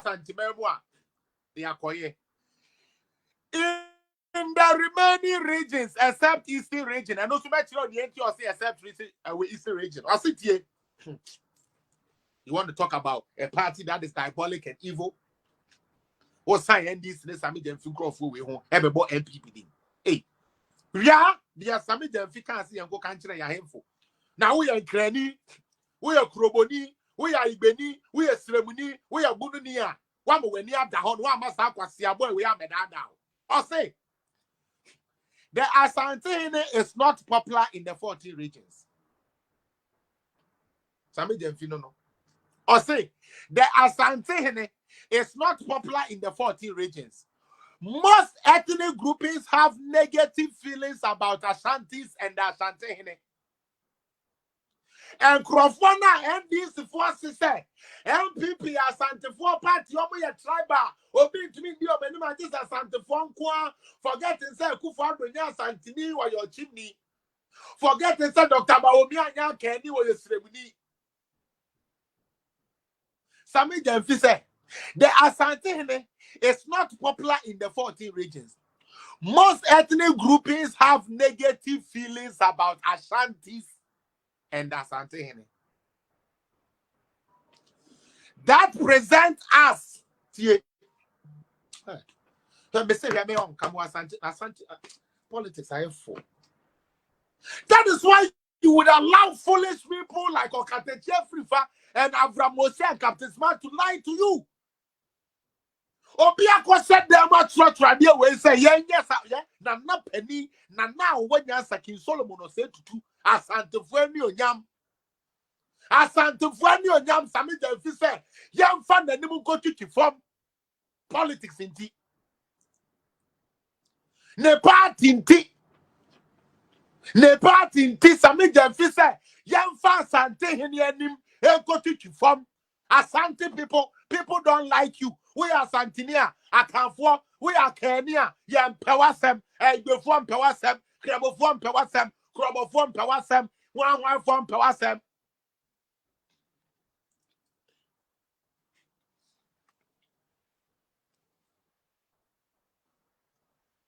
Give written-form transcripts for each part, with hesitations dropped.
Santimebua, they are koye. In the remaining regions, except Eastern region, and also much the NTO say except Eastern region. I see here. You want to talk about a party that is diabolic and evil? What sign NDC? This Sami Demfi Crawford we home. Everybody MPP. Hey, yeah, the Sami Demfi can't see and go country and handful. Now we are Granny, we are Kroboni, we are Ibeni, we are Slemuni, we are Budunia. One when near the horn, one must have was your boy, we are mad now. I say, the Asantehene is not popular in the 14 regions. Sami Demfi no. I say, the Asantehene is not popular in the 14 regions. Most ethnic groupings have negative feelings about Ashantis and the Asantehene. And Crofona NDC forces say MPP Asante for party omo tribal obi ntimi di obeni ma just Asante for nko forgetting say Kufu Adonya Asantini or your chimney forgetting say Dr. Baomi anya Kenny or your Srebuni. Sami Demfi say the Asantehene is not popular in the 14 regions. Most ethnic groupings have negative feelings about Ashantis and Asantehene. That presents us. Politics are for. That is why you would allow foolish people like Okate Jeffrifa and Avram Mose and Captain Smart to lie to you. Obiako said them much radio we say yes, na penny, na now when you answer King Solomon say to Asantefo ni onyam. Asantefo ni onyam Sami Demfi say, yam fan na nimu go to form politics inti. Ne party inti Sami Demfi say, yam fan Asantehene anim e go to form. Asante people don't like you. We are Santinia, Akanfo, we are Kenya, Yam Pewasem, Before Pewasem, Crabofon Pewasem, Crabofon Pewasem, one from Pewasem.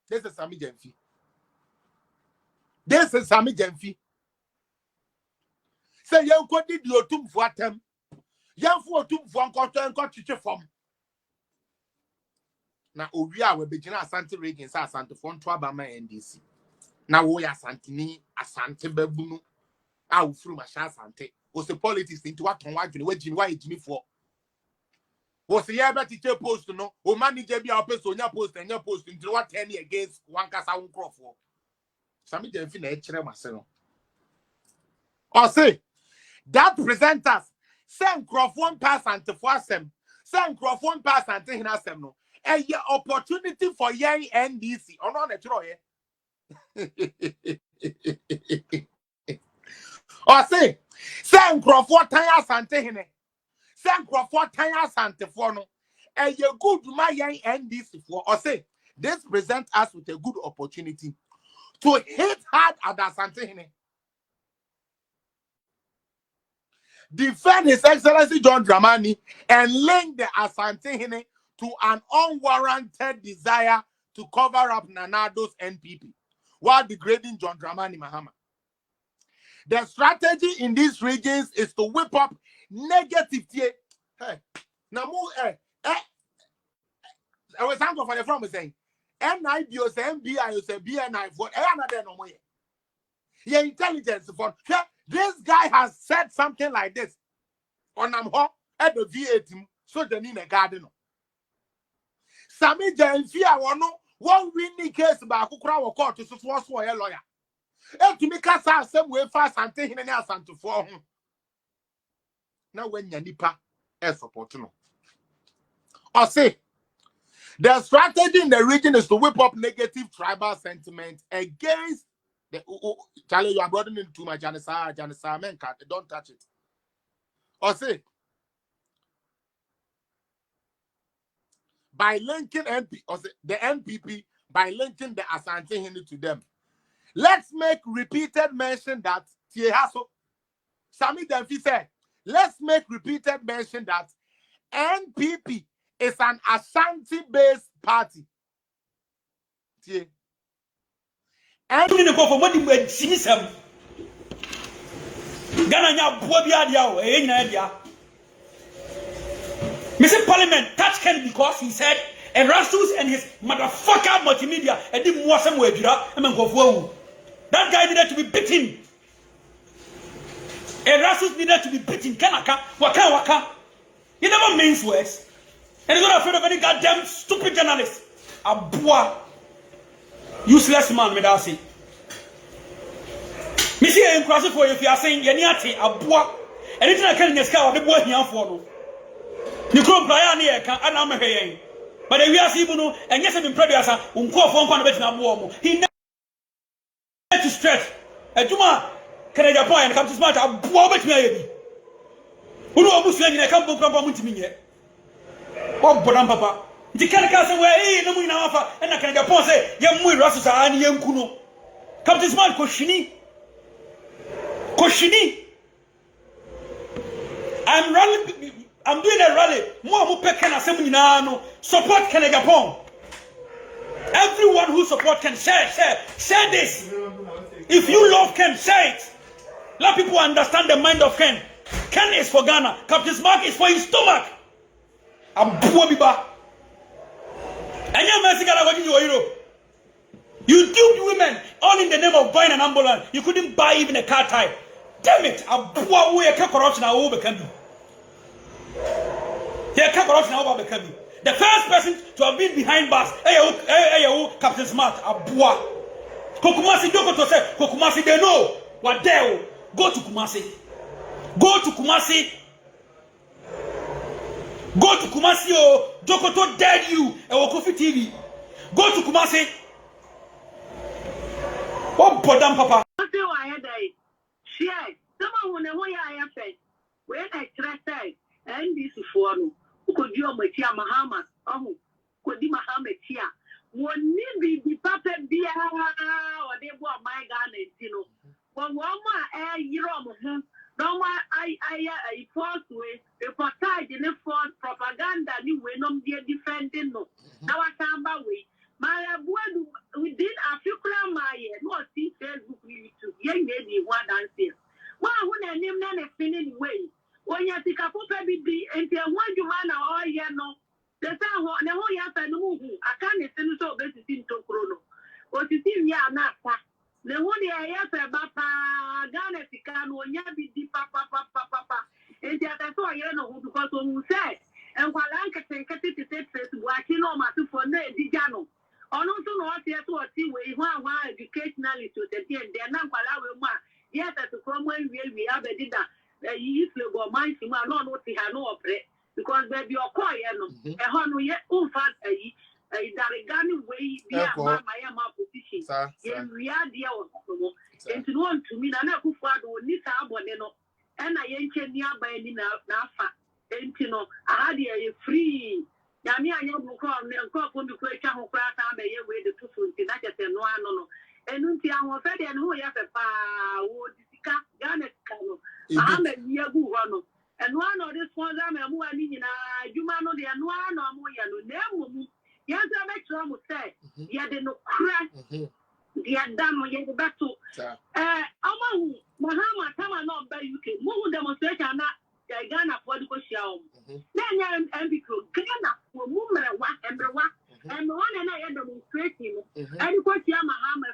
This is Sami Demfi. This is Sami Demfi. Say, young did your tomb for them. Young for tomb for and got to form. Now, Obia will begin Asante regions as Asantefo Twabama NDC. Now, we are Santini, Asante Bebuno, out through my Asante. Was the politics into what on what you why it me for? Was the year teacher post to know, or manager be our person, your post and your post into what 10 against one Casa Crawford? Some of them finish myself. Or say, that presenters send Crawford pass and to force them, send Crawford pass and to him. And your opportunity for young NDC or not a Troy. Or say, send Crawford Taya Asantehene, send Crawford Taya Asantefono, and your good my young NDC for. Or say, this presents us with a good opportunity to hit hard at Asantehene. Defend His Excellency John Dramani and link the Asantehene to an unwarranted desire to cover up Nanado's NPP while degrading John Dramani Mahama. The strategy in these regions is to whip up negative. Hey, now move. I was thankful for the from saying, NIB or MBI or BNI for another no more. Your intelligence for this guy has said something like this on at the V8 so the Nina Garden. Sami Demfi one winning case about Kukra court to support a lawyer. And to make us some way fast and taking an answer to for him. Now, when Yanipa is supporting, or say the strategy in the region is to whip up negative tribal sentiment against the Charlie. You are brought into my Janisa, men can't, don't touch it. Or say by linking the NPP, by linking the Asantehene to them. Let's make repeated mention that Sami Demfi said, let's make repeated mention that NPP It's an Ashanti-based party. See? And you go for what you see some Ghana Bobia, Mr. Parliament touched Ken because he said Erastus and his motherfucker multimedia and didn't want somewhere that guy needed to be beaten. Erastus needed to be beaten. Kanaka, waka. He never means words. And he's not afraid of any goddamn stupid journalist. A boy. Useless man, may I say. Me see him crossing for you if you are saying Yaniati, a boy. Anything I can in the sky, the boy here for you could play near and I'm a but we are seeing and yes, I've been previous. He never to stretch. And Juma, can I point and come to smart? I'm bobbing me. Who know who's saying I can't book up to me yet? Oh, Bonam Papa. The Canacas away, no more offer, and I can get say, young Mui Rassus and young Kuno. Come to smart, Koshini. I'm doing a rally. More who pick can assembly now. Support Canada. Everyone who support can say this. If you love Ken, say it. Let people understand the mind of Ken. Ken is for Ghana. Captain Mark is for his stomach. I'm poor biba. And you're messing around with Europe. You duped women all in the name of buying an ambulance. You couldn't buy even a car tire. Damn it! I'm poor way corruption. I will become you. The first person to have been behind bars, Captain Smart, Abua. Kokumasi Doko to say, Kokumasi, they know what they go to Kumasi. Go to Kumasi, oh, Doko to dead you, and Wokofi TV. Go to Kumasi. Oh, Podam Papa. Someone who I have said, when I trust NDC for could you Mahama? Oh, could you Mahamed here? One need be papa beer or they were my gun and Tino. One more year on no I force way, a portage in a false propaganda, you will not be defending no. Now I can't way. My boy, we did a few crime, no see Facebook to young lady one dance. Well, when I name none a way. When you take a papa be and you want you man or no. The time what the whole year no I can't send so better in to chrono. What you see me are not. The one year papa Ghana Ticano, ya be deep papa. And yet I saw you know because who said and while Uncle can cut it to take watching on my two for no Dijano. On also not yet to see where one educationally to the end, they're not allowing. Yes, as a common we have a dinner. If you go mind to my not what he had no operate because baby or quiet no a honor yet fat a Darigani way my position. Yes, we are dear and to know to me, and I could follow this aboneno and I ain't nearby any nafa. And you know, I had a free Yami and your book on the cock on the question who crack out the way the two foot in that no. And until I was ready and who have a power would Ghana cano. I'm a year one. And one of this ones I'm a more in you man on the one or more yellow. Yes, I make sure I would say, yeah, they no crack. The Adam, you go back to Mahama, Tama, not by UK. More demonstration, not Ghana for the show. Then you're ambitious. Ghana for movement, and the one and I am demonstrating. And you got Yamahama.